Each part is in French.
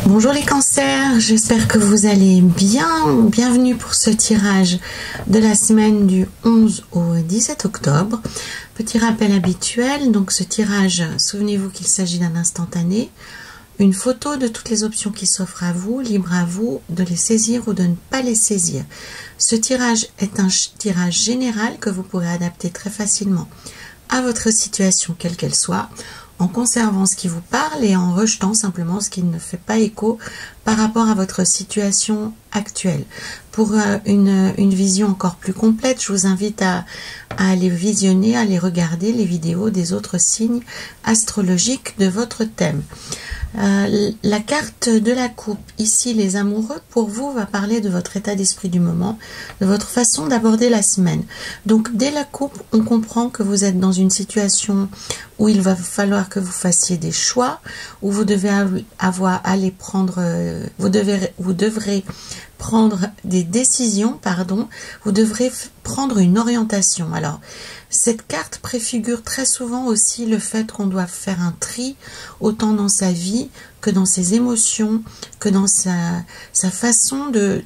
Bonjour les cancers, j'espère que vous allez bien. Bienvenue pour ce tirage de la semaine du 11 au 17 octobre. Petit rappel habituel, donc ce tirage, souvenez-vous qu'il s'agit d'un instantané. Une photo de toutes les options qui s'offrent à vous, libre à vous de les saisir ou de ne pas les saisir. Ce tirage est un tirage général que vous pourrez adapter très facilement à votre situation quelle qu'elle soit, en conservant ce qui vous parle et en rejetant simplement ce qui ne fait pas écho par rapport à votre situation actuelle. Pour une vision encore plus complète, je vous invite à aller visionner, à aller regarder les vidéos des autres signes astrologiques de votre thème. La carte de la coupe, ici les amoureux, pour vous va parler de votre état d'esprit du moment, de votre façon d'aborder la semaine. Donc dès la coupe, on comprend que vous êtes dans une situation où il va falloir que vous fassiez des choix, où vous devez vous devrez prendre des décisions, vous devrez prendre une orientation. Alors, cette carte préfigure très souvent aussi le fait qu'on doit faire un tri, autant dans sa vie que dans ses émotions, que dans sa façon de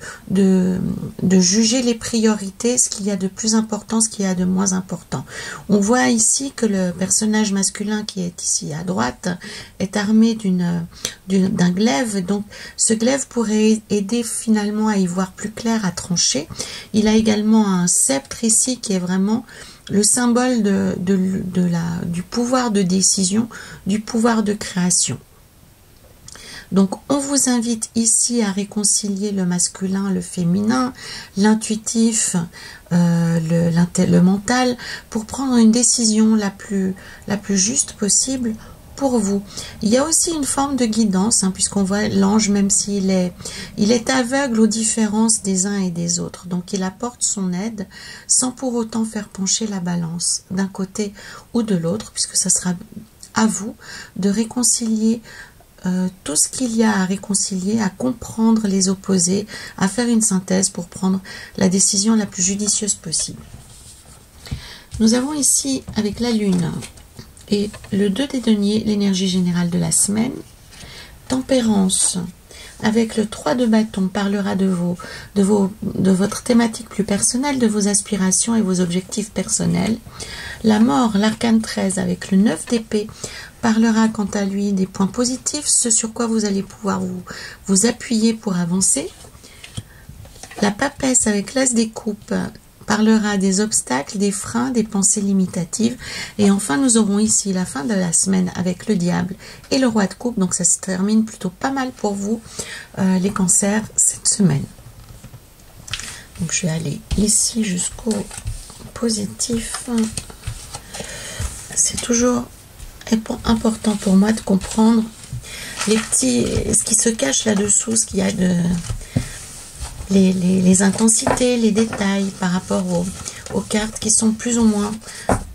juger les priorités, ce qu'il y a de plus important, ce qu'il y a de moins important. On voit ici que le personnage masculin qui est ici à droite est armé d'un glaive, donc ce glaive pourrait aider finalement à y voir plus clair, à trancher. Il a également un sceptre ici qui est vraiment le symbole du pouvoir de décision, du pouvoir de création. Donc on vous invite ici à réconcilier le masculin, le féminin, l'intuitif, le mental, pour prendre une décision la plus juste possible pour vous. Il y a aussi une forme de guidance, puisqu'on voit l'ange, même s'il est aveugle aux différences des uns et des autres. Donc il apporte son aide sans pour autant faire pencher la balance d'un côté ou de l'autre, puisque ça sera à vous de réconcilier tout ce qu'il y a à réconcilier, à comprendre les opposés, à faire une synthèse pour prendre la décision la plus judicieuse possible. Nous avons ici avec la lune et le 2 des deniers l'énergie générale de la semaine. Tempérance avec le 3 de bâton parlera de votre thématique plus personnelle, de vos aspirations et vos objectifs personnels. La mort, l'arcane 13 avec le 9 d'épée parlera quant à lui des points positifs, ce sur quoi vous allez pouvoir vous appuyer pour avancer. La papesse avec l'as des coupes parlera des obstacles, des freins, des pensées limitatives. Et enfin, nous aurons ici la fin de la semaine avec le diable et le roi de coupe. Donc ça se termine plutôt pas mal pour vous, les cancers, cette semaine. Donc je vais aller ici jusqu'au positif. C'est toujours important pour moi de comprendre ce qui se cache là-dessous, ce qu'il y a de les intensités, les détails par rapport aux cartes qui sont plus ou moins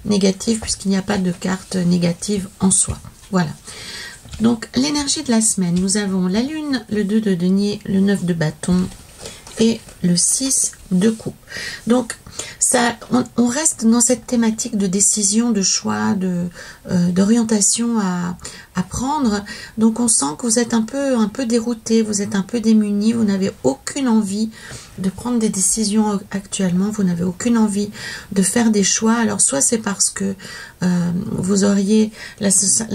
négatives, puisqu'il n'y a pas de carte négative en soi. Voilà. Donc l'énergie de la semaine, nous avons la lune, le 2 de denier, le 9 de bâton et le 6 de coupe. Donc on reste dans cette thématique de décision, de choix, d'orientation à prendre. Donc on sent que vous êtes un peu dérouté, vous êtes un peu démuni, vous n'avez aucune envie de prendre des décisions actuellement, vous n'avez aucune envie de faire des choix. Alors soit c'est parce que vous auriez la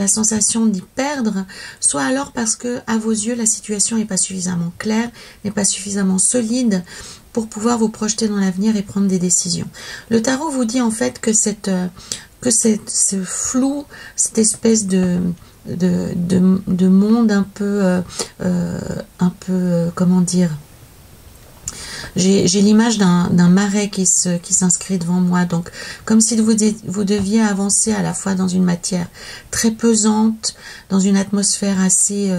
sensation d'y perdre, soit alors parce que à vos yeux la situation n'est pas suffisamment claire, n'est pas suffisamment solide pour pouvoir vous projeter dans l'avenir et prendre des décisions. Le tarot vous dit en fait que ce flou, cette espèce de monde un peu comment dire, j'ai l'image d'un marais qui s'inscrit devant moi, donc comme si vous deviez avancer à la fois dans une matière très pesante, dans une atmosphère assez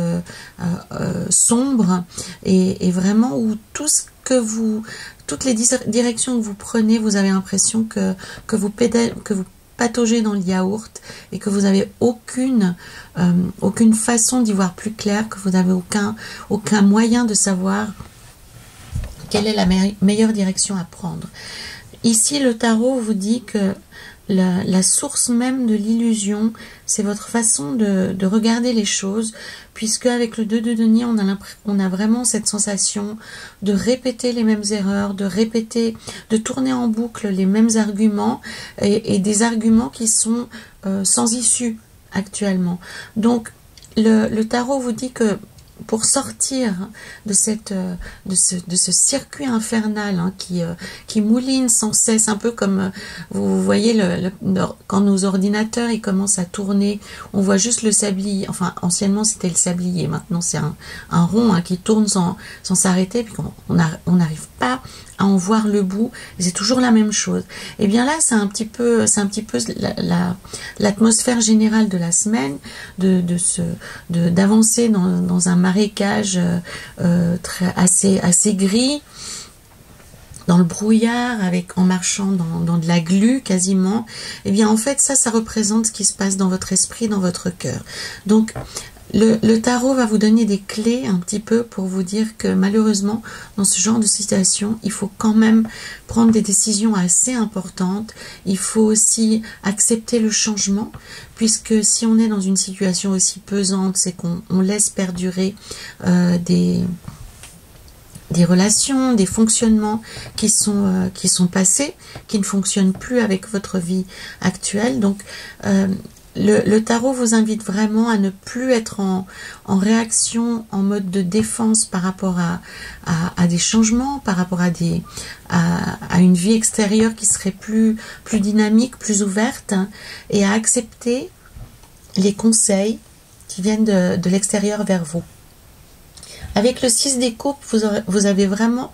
sombre, et vraiment où toutes les directions que vous prenez, vous avez l'impression que vous pataugez dans le yaourt et que vous n'avez aucune façon d'y voir plus clair, que vous n'avez aucun moyen de savoir quelle est la meilleure direction à prendre. Ici, le tarot vous dit que la source même de l'illusion, c'est votre façon de regarder les choses, puisque avec le 2 de denier, on a vraiment cette sensation de répéter les mêmes erreurs, de tourner en boucle les mêmes arguments, et des arguments qui sont sans issue actuellement. Donc, le tarot vous dit que pour sortir de ce circuit infernal, hein, qui mouline sans cesse, un peu comme vous voyez quand nos ordinateurs ils commencent à tourner, on voit juste le sablier, enfin anciennement c'était le sablier, maintenant c'est un rond, hein, qui tourne sans s'arrêter, puis on n'arrive pas à en voir le bout, et c'est toujours la même chose. Et bien là c'est un petit peu l'atmosphère générale de la semaine, d'avancer dans un marécage assez gris, dans le brouillard, en marchant dans de la glu quasiment. Et bien en fait ça représente ce qui se passe dans votre esprit, dans votre cœur. Donc le tarot va vous donner des clés un petit peu pour vous dire que malheureusement, dans ce genre de situation, il faut quand même prendre des décisions assez importantes. Il faut aussi accepter le changement, puisque si on est dans une situation aussi pesante, c'est qu'on laisse perdurer des relations, des fonctionnements qui sont passés, qui ne fonctionnent plus avec votre vie actuelle. Donc, le tarot vous invite vraiment à ne plus être en réaction, en mode de défense par rapport à des changements, par rapport à une vie extérieure qui serait plus dynamique, plus ouverte, hein, et à accepter les conseils qui viennent de l'extérieur vers vous. Avec le 6 des coupes, vous avez vraiment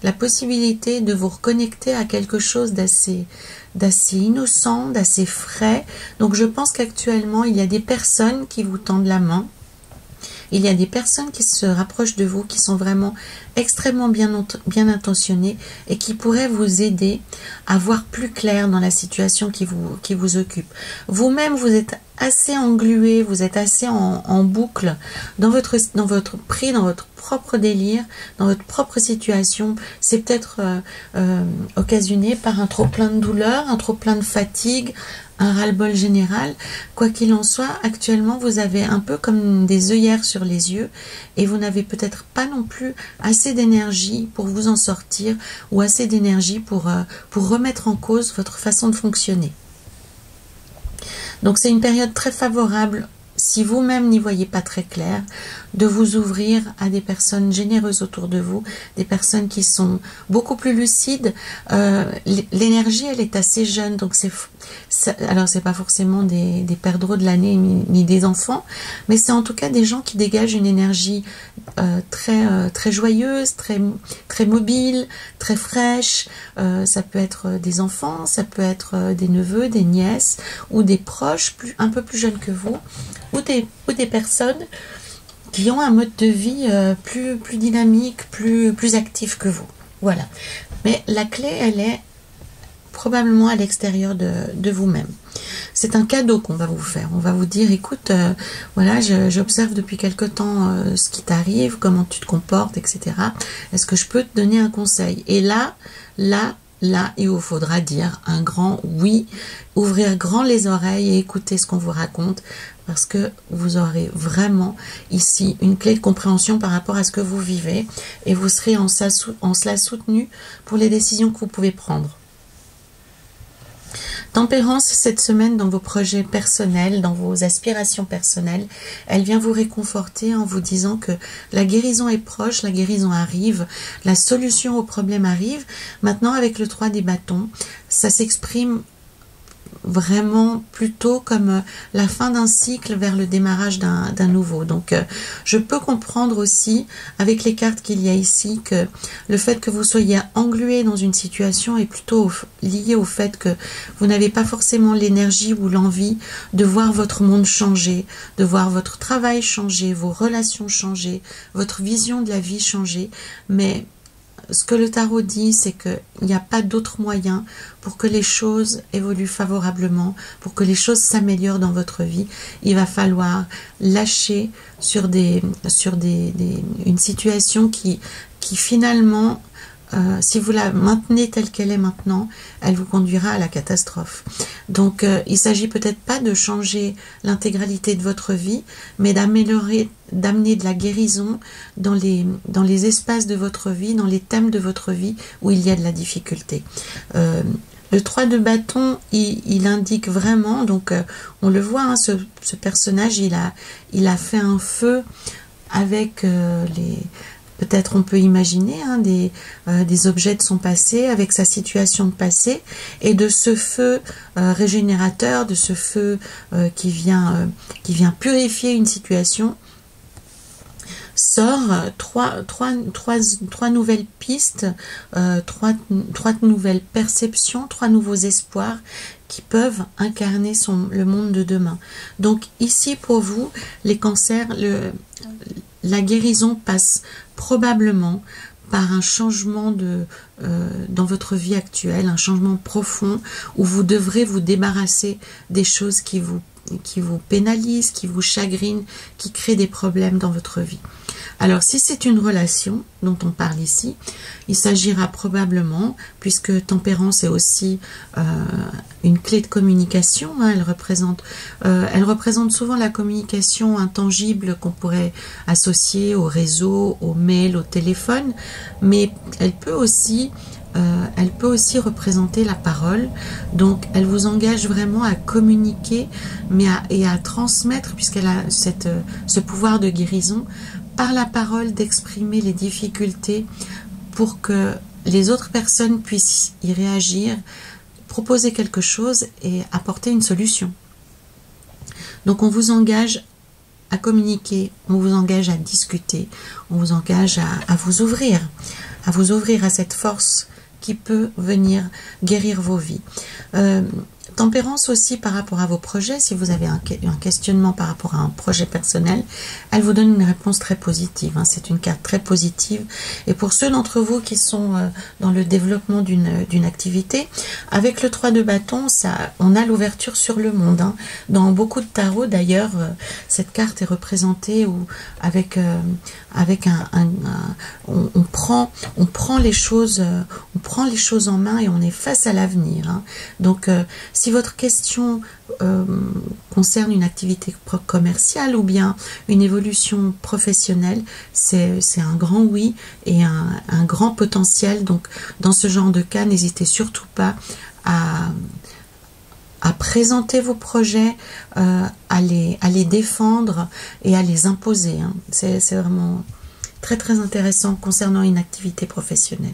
la possibilité de vous reconnecter à quelque chose d'assez innocent, d'assez frais. Donc je pense qu'actuellement, il y a des personnes qui vous tendent la main. Il y a des personnes qui se rapprochent de vous, qui sont vraiment extrêmement bien intentionnées et qui pourraient vous aider à voir plus clair dans la situation qui vous occupe. Vous-même, vous êtes assez englué, vous êtes assez en boucle dans votre propre délire, dans votre propre situation. C'est peut-être occasionné par un trop-plein de douleur, un trop-plein de fatigue, un ras-le-bol général. Quoi qu'il en soit, actuellement, vous avez un peu comme des œillères sur les yeux et vous n'avez peut-être pas non plus assez d'énergie pour vous en sortir ou assez d'énergie pour remettre en cause votre façon de fonctionner. Donc c'est une période très favorable, si vous-même n'y voyez pas très clair, de vous ouvrir à des personnes généreuses autour de vous, des personnes qui sont beaucoup plus lucides. L'énergie, elle est assez jeune, donc alors c'est pas forcément des perdreaux de l'année ni des enfants, mais c'est en tout cas des gens qui dégagent une énergie très joyeuse, très mobile, très fraîche. Ça peut être des enfants, ça peut être des neveux, des nièces ou des proches un peu plus jeunes que vous, ou des personnes qui ont un mode de vie plus dynamique, plus actif que vous. Voilà. Mais la clé, elle est probablement à l'extérieur de vous-même. C'est un cadeau qu'on va vous faire. On va vous dire, écoute, voilà, j'observe depuis quelque temps ce qui t'arrive, comment tu te comportes, etc. Est-ce que je peux te donner un conseil? Et là, il vous faudra dire un grand oui, ouvrir grand les oreilles et écouter ce qu'on vous raconte, parce que vous aurez vraiment ici une clé de compréhension par rapport à ce que vous vivez et vous serez en cela soutenu pour les décisions que vous pouvez prendre. Tempérance, cette semaine, dans vos projets personnels, dans vos aspirations personnelles, elle vient vous réconforter en vous disant que la guérison est proche, la guérison arrive, la solution au problème arrive. Maintenant, avec le 3 des bâtons, ça s'exprime vraiment plutôt comme la fin d'un cycle vers le démarrage d'un nouveau. Donc je peux comprendre aussi avec les cartes qu'il y a ici que le fait que vous soyez englué dans une situation est plutôt lié au fait que vous n'avez pas forcément l'énergie ou l'envie de voir votre monde changer, de voir votre travail changer, vos relations changer, votre vision de la vie changer, mais ce que le tarot dit, c'est qu'il n'y a pas d'autre moyen pour que les choses évoluent favorablement, pour que les choses s'améliorent dans votre vie. Il va falloir lâcher sur une situation qui finalement si vous la maintenez telle qu'elle est maintenant, elle vous conduira à la catastrophe. Donc, il s'agit peut-être pas de changer l'intégralité de votre vie, mais d'améliorer, d'amener de la guérison dans les espaces de votre vie, dans les thèmes de votre vie où il y a de la difficulté. Le 3 de bâton, il indique vraiment, donc on le voit, hein, ce personnage, il a fait un feu avec peut-être on peut imaginer hein, des objets de son passé, avec sa situation de passé, et de ce feu régénérateur, de ce feu qui vient purifier une situation, sort trois nouvelles pistes, trois nouvelles perceptions, trois nouveaux espoirs qui peuvent incarner le monde de demain. Donc ici pour vous, les cancers, la guérison passe probablement par un changement dans votre vie actuelle, un changement profond où vous devrez vous débarrasser des choses qui vous pénalisent, qui vous chagrinent, qui créent des problèmes dans votre vie. Alors si c'est une relation dont on parle ici, il s'agira probablement, puisque tempérance est aussi une clé de communication, hein, elle représente souvent la communication intangible qu'on pourrait associer au réseau, au mail, au téléphone, mais elle peut aussi représenter la parole. Donc elle vous engage vraiment à communiquer et à transmettre, puisqu'elle a ce pouvoir de guérison, par la parole d'exprimer les difficultés pour que les autres personnes puissent y réagir, proposer quelque chose et apporter une solution. Donc on vous engage à communiquer, on vous engage à discuter, on vous engage à vous ouvrir à cette force qui peut venir guérir vos vies. Tempérance aussi par rapport à vos projets, si vous avez un questionnement par rapport à un projet personnel, elle vous donne une réponse très positive, hein. C'est une carte très positive. Et pour ceux d'entre vous qui sont dans le développement d'une activité, avec le 3 de bâton, on a l'ouverture sur le monde, hein. Dans beaucoup de tarots d'ailleurs, cette carte est représentée on prend les choses en main et on est face à l'avenir, hein. Donc si votre question concerne une activité commerciale ou bien une évolution professionnelle, c'est un grand oui et un grand potentiel. Donc dans ce genre de cas, n'hésitez surtout pas à présenter vos projets, à les défendre et à les imposer, hein. C'est vraiment très très intéressant concernant une activité professionnelle.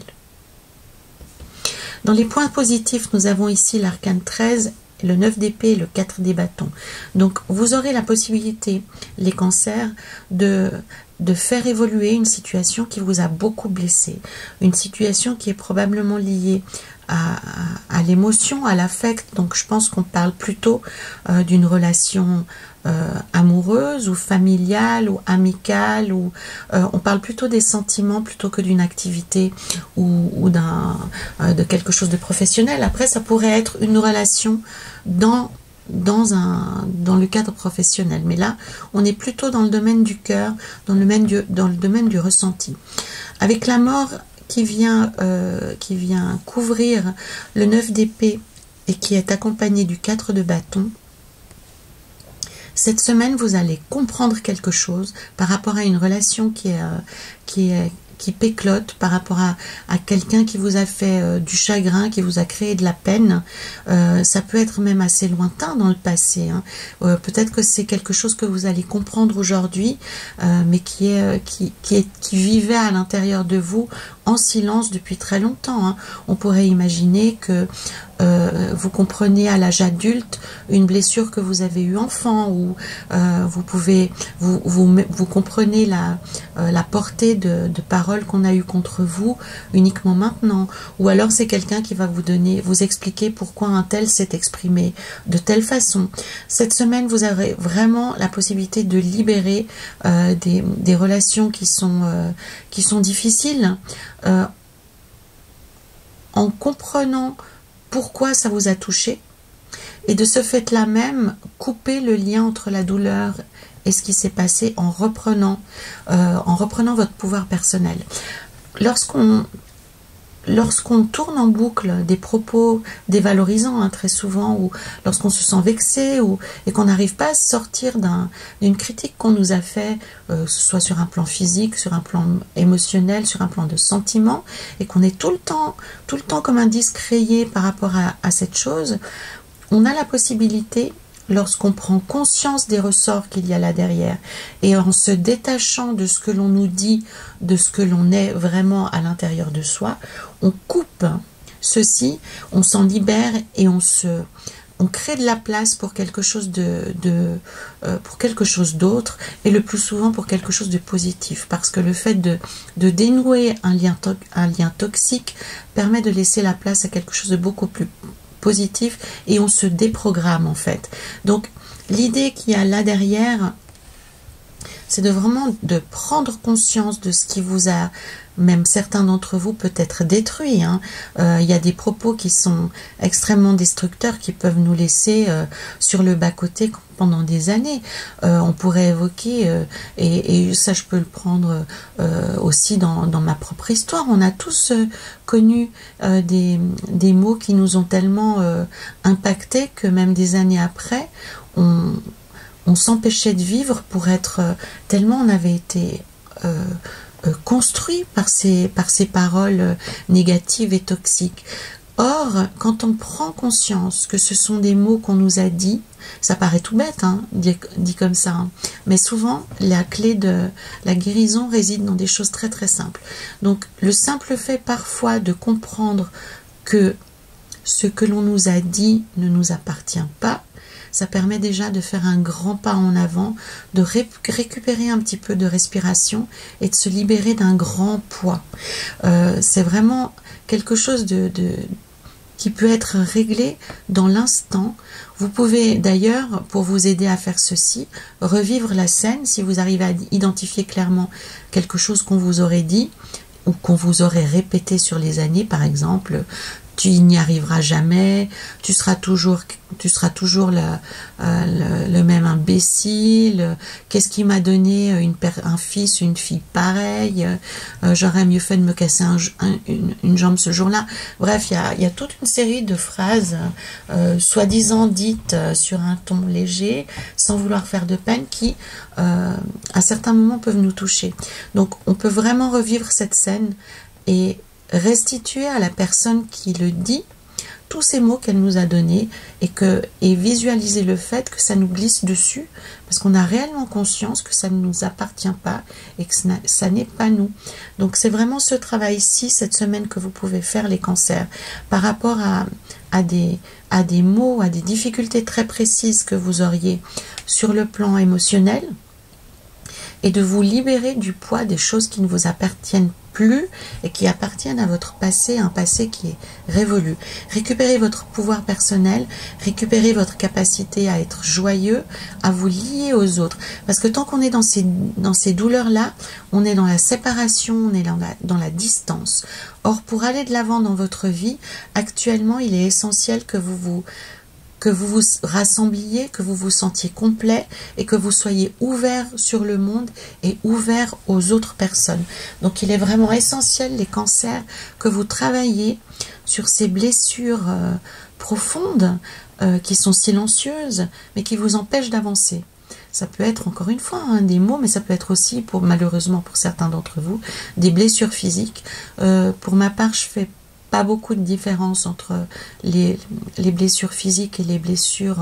Dans les points positifs, nous avons ici l'arcane 13, le 9 d'épée et le 4 des bâtons. Donc, vous aurez la possibilité, les cancers, de faire évoluer une situation qui vous a beaucoup blessé. Une situation qui est probablement liée à l'émotion, à l'affect. Donc, je pense qu'on parle plutôt d'une relation amoureuse ou familiale ou amicale, ou on parle plutôt des sentiments plutôt que d'une activité ou de quelque chose de professionnel. Après, ça pourrait être une relation dans le cadre professionnel, mais là on est plutôt dans le domaine du cœur, dans le domaine du ressenti, avec la mort qui vient couvrir le 9 d'épée et qui est accompagné du 4 de bâton. Cette semaine, vous allez comprendre quelque chose par rapport à une relation qui péclote, par rapport à quelqu'un qui vous a fait du chagrin, qui vous a créé de la peine. Ça peut être même assez lointain dans le passé, hein. Peut-être que c'est quelque chose que vous allez comprendre aujourd'hui, mais qui vivait à l'intérieur de vous en silence depuis très longtemps, hein. On pourrait imaginer que vous comprenez à l'âge adulte une blessure que vous avez eue enfant, ou vous comprenez la portée de paroles qu'on a eues contre vous uniquement maintenant, ou alors c'est quelqu'un qui va vous expliquer pourquoi un tel s'est exprimé de telle façon. Cette semaine, vous aurez vraiment la possibilité de libérer des relations qui sont difficiles, en comprenant pourquoi ça vous a touché, et de ce fait-là même, couper le lien entre la douleur et ce qui s'est passé en reprenant votre pouvoir personnel. Lorsqu'on lorsqu'on tourne en boucle des propos dévalorisants, très souvent, ou lorsqu'on se sent vexé, et qu'on n'arrive pas à sortir d'une critique qu'on nous a fait, que ce soit sur un plan physique, sur un plan émotionnel, sur un plan de sentiment, et qu'on est tout le temps comme un disque rayé par rapport à cette chose, on a la possibilité, lorsqu'on prend conscience des ressorts qu'il y a là derrière, et en se détachant de ce que l'on nous dit, de ce que l'on est vraiment à l'intérieur de soi, on coupe ceci, on s'en libère et on crée de la place pour quelque chose pour quelque chose d'autre, et le plus souvent pour quelque chose de positif, parce que le fait de dénouer un lien toxique permet de laisser la place à quelque chose de beaucoup plus positif, et on se déprogramme en fait. Donc l'idée qu'il y a là derrière, c'est vraiment de prendre conscience de ce qui vous a, même certains d'entre vous, peut-être détruit. Il y a des propos qui sont extrêmement destructeurs, qui peuvent nous laisser sur le bas-côté pendant des années. On pourrait évoquer, et ça je peux le prendre aussi dans ma propre histoire, on a tous connu des mots qui nous ont tellement impactés que même des années après, on s'empêchait de vivre pour être tellement on avait été construit par ces paroles négatives et toxiques. Or, quand on prend conscience que ce sont des mots qu'on nous a dit, ça paraît tout bête, dit comme ça, mais souvent la clé de la guérison réside dans des choses très très simples. Donc le simple fait parfois de comprendre que ce que l'on nous a dit ne nous appartient pas, ça permet déjà de faire un grand pas en avant, de récupérer un petit peu de respiration et de se libérer d'un grand poids. C'est vraiment quelque chose qui peut être réglé dans l'instant. Vous pouvez d'ailleurs, pour vous aider à faire ceci, revivre la scène si vous arrivez à identifier clairement quelque chose qu'on vous aurait dit ou qu'on vous aurait répété sur les années, par exemple. Tu n'y arriveras jamais, tu seras toujours le même imbécile, qu'est-ce qui m'a donné un fils, une fille pareille, j'aurais mieux fait de me casser une jambe ce jour-là. Bref, il y a toute une série de phrases soi-disant dites sur un ton léger, sans vouloir faire de peine, qui à certains moments peuvent nous toucher. Donc on peut vraiment revivre cette scène et restituer à la personne qui le dit tous ces mots qu'elle nous a donnés, et visualiser le fait que ça nous glisse dessus, parce qu'on a réellement conscience que ça ne nous appartient pas et que ça n'est pas nous. Donc c'est vraiment ce travail-ci, cette semaine, que vous pouvez faire, les cancers, par rapport à des mots, à des difficultés très précises que vous auriez sur le plan émotionnel, et de vous libérer du poids des choses qui ne vous appartiennent plus et qui appartiennent à votre passé, un passé qui est révolu. Récupérez votre pouvoir personnel, récupérez votre capacité à être joyeux, à vous lier aux autres. Parce que tant qu'on est dans ces douleurs-là, on est dans la séparation, on est dans la distance. Or, pour aller de l'avant dans votre vie, actuellement, il est essentiel que vous vous rassembliez, que vous vous sentiez complet et que vous soyez ouvert sur le monde et ouvert aux autres personnes. Donc il est vraiment essentiel, les cancers, que vous travaillez sur ces blessures profondes qui sont silencieuses mais qui vous empêchent d'avancer. Ça peut être, encore une fois, des mots, mais ça peut être aussi, malheureusement pour certains d'entre vous, des blessures physiques. Pour ma part, je fais pas beaucoup de différence entre les blessures physiques et les blessures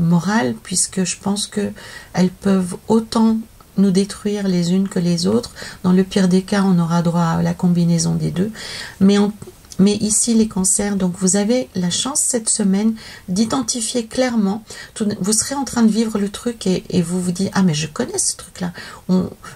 morales, puisque je pense que elles peuvent autant nous détruire les unes que les autres. Dans le pire des cas, on aura droit à la combinaison des deux. Mais ici, les cancers, donc vous avez la chance cette semaine d'identifier clairement, vous serez en train de vivre le truc et vous vous dites, ah mais je connais ce truc-là,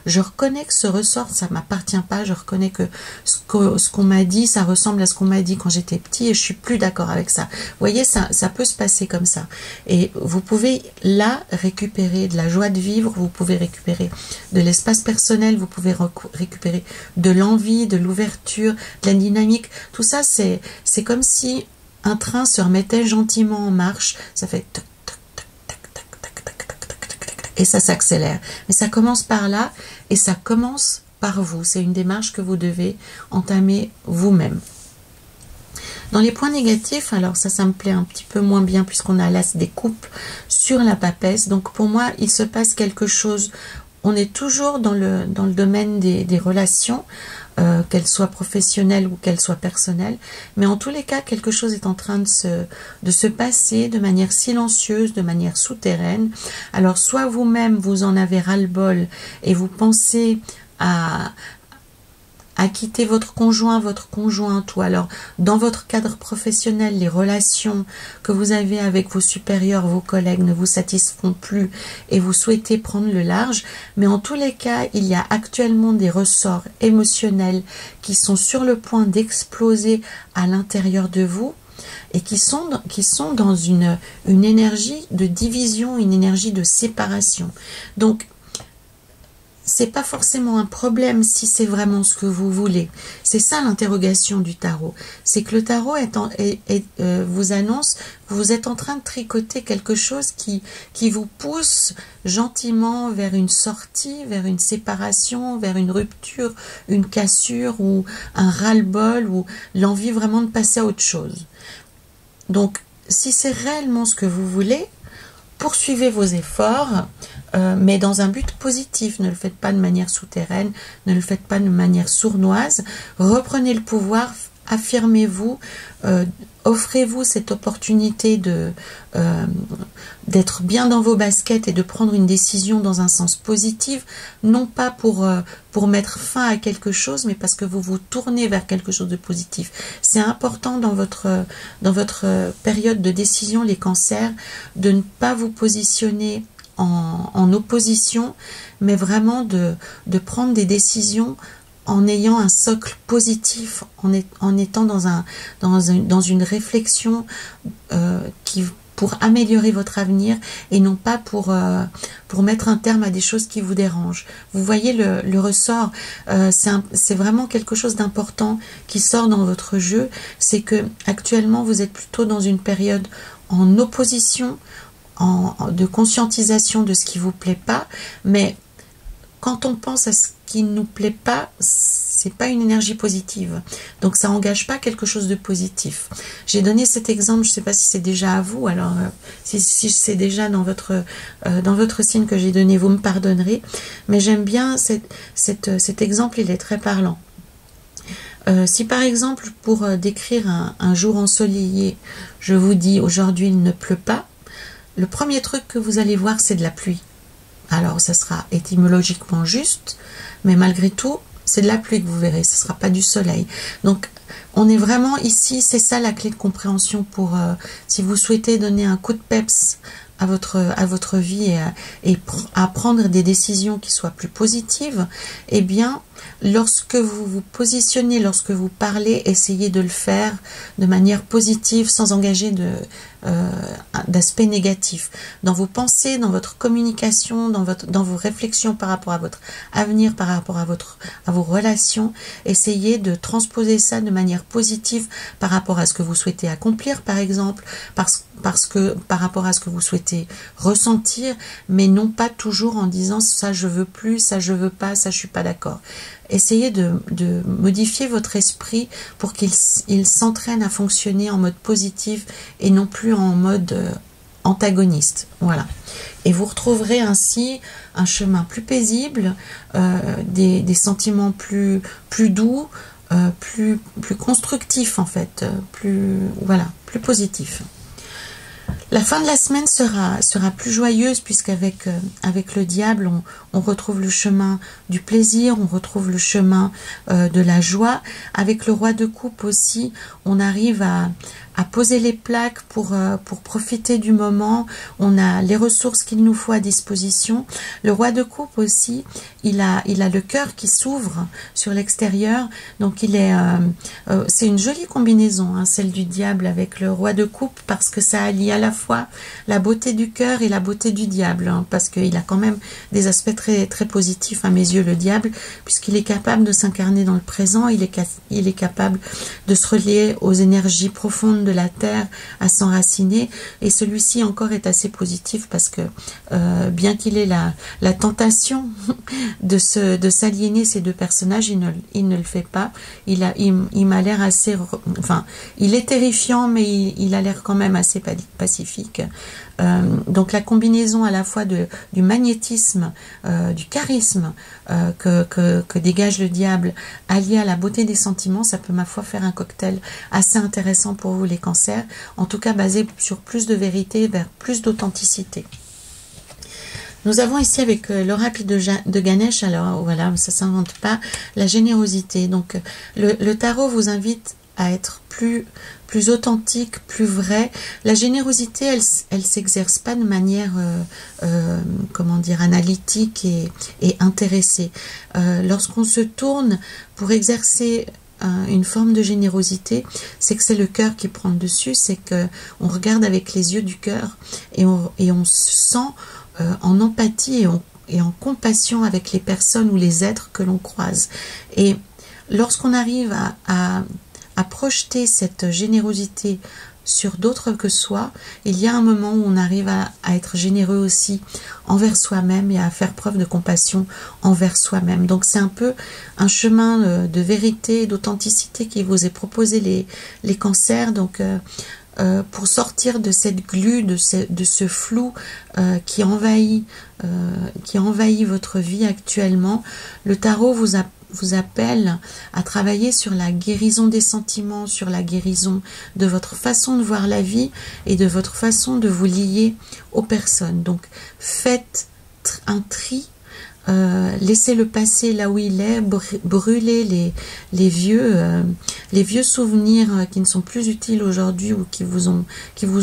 je reconnais que ce ressort, ça ne m'appartient pas, je reconnais que ce qu'on m'a dit, ça ressemble à ce qu'on m'a dit quand j'étais petit et je suis plus d'accord avec ça. Vous voyez, ça peut se passer comme ça. Et vous pouvez là récupérer de la joie de vivre, vous pouvez récupérer de l'espace personnel, vous pouvez récupérer de l'envie, de l'ouverture, de la dynamique, tout ça. C'est comme si un train se remettait gentiment en marche, ça fait toc, toc, toc, toc, toc, toc, toc, toc, toc, toc, toc, et ça s'accélère. Mais ça commence par là et ça commence par vous. C'est une démarche que vous devez entamer vous-même. Dans les points négatifs, alors ça me plaît un petit peu moins bien puisqu'on a l'as des coupes sur la papesse. Donc pour moi, il se passe quelque chose. On est toujours dans le domaine des relations, qu'elles soient professionnelles ou qu'elles soient personnelles. Mais en tous les cas, quelque chose est en train de se passer de manière silencieuse, de manière souterraine. Alors soit vous-même, vous en avez ras-le-bol et vous pensez à quitter votre conjoint, votre conjointe, ou alors dans votre cadre professionnel, les relations que vous avez avec vos supérieurs, vos collègues ne vous satisfont plus et vous souhaitez prendre le large. Mais en tous les cas, il y a actuellement des ressorts émotionnels qui sont sur le point d'exploser à l'intérieur de vous et qui sont dans une énergie de division, une énergie de séparation. Donc, c'est pas forcément un problème si c'est vraiment ce que vous voulez. C'est ça l'interrogation du tarot. C'est que le tarot vous annonce que vous êtes en train de tricoter quelque chose qui vous pousse gentiment vers une sortie, vers une séparation, vers une rupture, une cassure ou un ras-le-bol ou l'envie vraiment de passer à autre chose. Donc, si c'est réellement ce que vous voulez, poursuivez vos efforts, mais dans un but positif. Ne le faites pas de manière souterraine, ne le faites pas de manière sournoise. Reprenez le pouvoir, affirmez-vous, offrez-vous cette opportunité d'être bien dans vos baskets et de prendre une décision dans un sens positif, non pas pour mettre fin à quelque chose, mais parce que vous vous tournez vers quelque chose de positif. C'est important dans votre période de décision, les cancers, de ne pas vous positionner en opposition, mais vraiment de prendre des décisions en ayant un socle positif, en étant dans une réflexion pour améliorer votre avenir et non pas pour mettre un terme à des choses qui vous dérangent. Vous voyez le ressort, c'est vraiment quelque chose d'important qui sort dans votre jeu, c'est que actuellement vous êtes plutôt dans une période en opposition, de conscientisation de ce qui vous plaît pas, mais quand on pense à ce qui ne nous plaît pas, c'est pas une énergie positive. Donc ça engage pas quelque chose de positif. J'ai donné cet exemple, je sais pas si c'est déjà à vous, alors si c'est déjà dans votre signe que j'ai donné, vous me pardonnerez, mais j'aime bien cet exemple, il est très parlant. Si par exemple, pour décrire un jour ensoleillé, je vous dis aujourd'hui il ne pleut pas, le premier truc que vous allez voir, c'est de la pluie. Alors, ça sera étymologiquement juste, mais malgré tout, c'est de la pluie que vous verrez, ce ne sera pas du soleil. Donc, on est vraiment ici, c'est ça la clé de compréhension pour, si vous souhaitez donner un coup de peps à votre vie et à prendre des décisions qui soient plus positives, eh bien, lorsque vous vous positionnez, lorsque vous parlez, essayez de le faire de manière positive, sans engager d'aspect négatif. Dans vos pensées, dans votre communication, dans vos réflexions par rapport à votre avenir, par rapport à vos relations, essayez de transposer ça de manière positive par rapport à ce que vous souhaitez accomplir, par exemple, parce que par rapport à ce que vous souhaitez ressentir, mais non pas toujours en disant ça je veux plus, ça je veux pas, ça je suis pas d'accord. Essayez de modifier votre esprit pour qu'il s'entraîne à fonctionner en mode positif et non plus en mode antagoniste. Voilà. Et vous retrouverez ainsi un chemin plus paisible, des sentiments plus doux, plus constructifs en fait, plus positifs. La fin de la semaine sera plus joyeuse puisqu'avec avec le diable, on retrouve le chemin du plaisir, on retrouve le chemin de la joie. Avec le roi de coupe aussi, on arrive à poser les plaques pour profiter du moment. On a les ressources qu'il nous faut à disposition. Le roi de coupe aussi, il a le cœur qui s'ouvre sur l'extérieur. Donc c'est une jolie combinaison, hein, celle du diable avec le roi de coupe, parce que ça allie à la fois la beauté du cœur et la beauté du diable, hein, parce qu'il a quand même des aspects très, très positifs à mes yeux, le diable, puisqu'il est capable de s'incarner dans le présent, il est capable de se relier aux énergies profondes de la terre à s'enraciner. Et celui-ci encore est assez positif parce que bien qu'il ait la tentation de s'aliéner ces deux personnages, il ne le fait pas. Il m'a l'air assez... Enfin, il est terrifiant, mais il a l'air quand même assez pacifique. Donc la combinaison à la fois du magnétisme, du charisme que dégage le diable, allié à la beauté des sentiments, ça peut ma foi faire un cocktail assez intéressant pour vous les cancers, en tout cas basé sur plus de vérité, vers plus d'authenticité. Nous avons ici avec l'oracle de Ganesh, alors voilà, ça s'invente pas, la générosité. Donc le tarot vous invite à être plus authentique, plus vrai. La générosité, elle s'exerce pas de manière, comment dire, analytique et intéressée. Lorsqu'on se tourne pour exercer une forme de générosité, c'est que c'est le cœur qui prend le dessus, c'est que on regarde avec les yeux du cœur et on se sent en empathie et en compassion avec les personnes ou les êtres que l'on croise. Et lorsqu'on arrive à projeter cette générosité sur d'autres que soi, il y a un moment où on arrive à être généreux aussi envers soi-même et à faire preuve de compassion envers soi-même. Donc c'est un peu un chemin de vérité, d'authenticité qui vous est proposé les cancers. Donc pour sortir de cette glu, de ce flou qui envahit votre vie actuellement, le tarot vous appelle à travailler sur la guérison des sentiments, sur la guérison de votre façon de voir la vie et de votre façon de vous lier aux personnes. Donc faites un tri, laissez le passé là où il est, brûlez les vieux souvenirs qui ne sont plus utiles aujourd'hui ou qui vous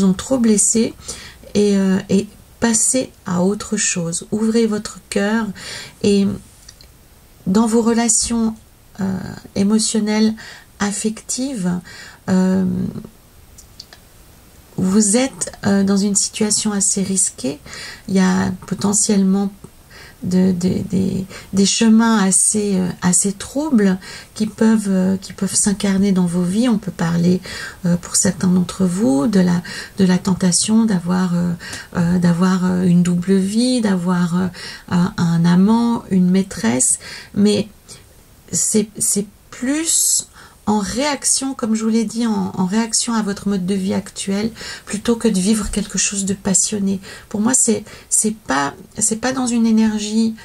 ont trop blessé, et passez à autre chose. Ouvrez votre cœur, et dans vos relations émotionnelles, affectives, vous êtes dans une situation assez risquée. Il y a potentiellement des chemins assez troubles qui peuvent s'incarner dans vos vies. On peut parler pour certains d'entre vous de la tentation d'avoir une double vie, d'avoir un amant, une maîtresse, mais c'est plus en réaction, comme je vous l'ai dit, en réaction à votre mode de vie actuel, plutôt que de vivre quelque chose de passionné. Pour moi, c'est pas dans une énergie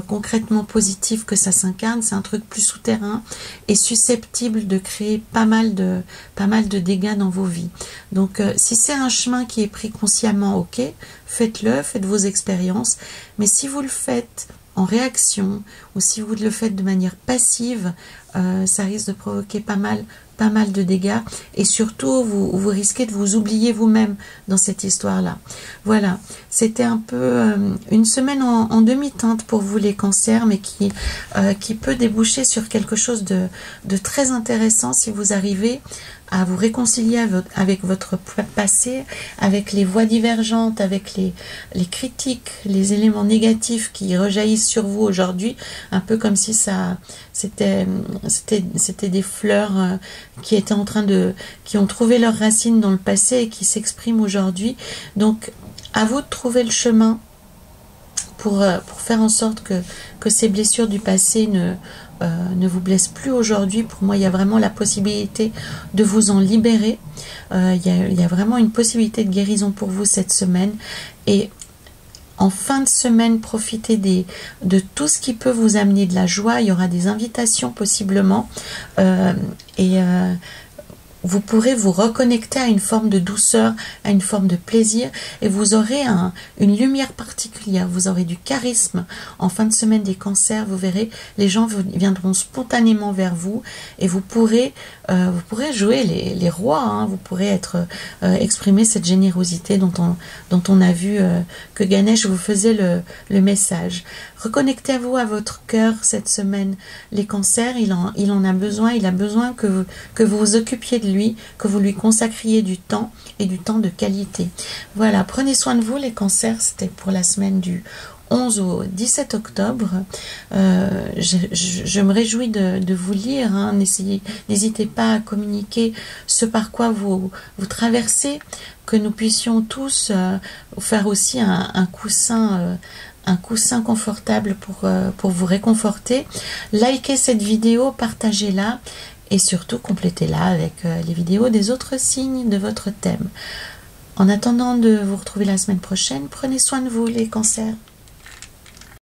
concrètement positive que ça s'incarne, c'est un truc plus souterrain et susceptible de créer pas mal de dégâts dans vos vies. Donc si c'est un chemin qui est pris consciemment, ok, faites-le, faites vos expériences, mais si vous le faites en réaction, ou si vous le faites de manière passive, ça risque de provoquer pas mal de dégâts, et surtout vous risquez de vous oublier vous-même dans cette histoire-là. Voilà, c'était un peu une semaine en demi-teinte pour vous les cancers, mais qui peut déboucher sur quelque chose de très intéressant si vous arrivez à vous réconcilier avec votre passé, avec les voix divergentes, avec les critiques, les éléments négatifs qui rejaillissent sur vous aujourd'hui, un peu comme si c'était des fleurs qui ont trouvé leurs racines dans le passé et qui s'expriment aujourd'hui. Donc à vous de trouver le chemin pour faire en sorte que ces blessures du passé ne vous blessent plus aujourd'hui. Pour moi, il y a vraiment la possibilité de vous en libérer. Il y a vraiment une possibilité de guérison pour vous cette semaine. Et en fin de semaine, profitez de tout ce qui peut vous amener de la joie. Il y aura des invitations possiblement. Vous pourrez vous reconnecter à une forme de douceur, à une forme de plaisir, et vous aurez une lumière particulière, vous aurez du charisme. En fin de semaine des cancers, vous verrez, les gens viendront spontanément vers vous, et vous pourrez jouer les rois, hein, vous pourrez exprimer cette générosité dont on a vu que Ganesh vous faisait le message. Reconnectez-vous à votre cœur cette semaine. Les cancers, il en a besoin. Il a besoin que vous vous occupiez de lui, que vous lui consacriez du temps et du temps de qualité. Voilà, prenez soin de vous les cancers. C'était pour la semaine du 11 au 17 octobre. Je me réjouis de vous lire. Hein. N'hésitez pas à communiquer ce par quoi vous traversez, que nous puissions tous faire aussi un coussin confortable pour vous réconforter. Likez cette vidéo, partagez-la et surtout complétez-la avec les vidéos des autres signes de votre thème. En attendant de vous retrouver la semaine prochaine, prenez soin de vous les cancers.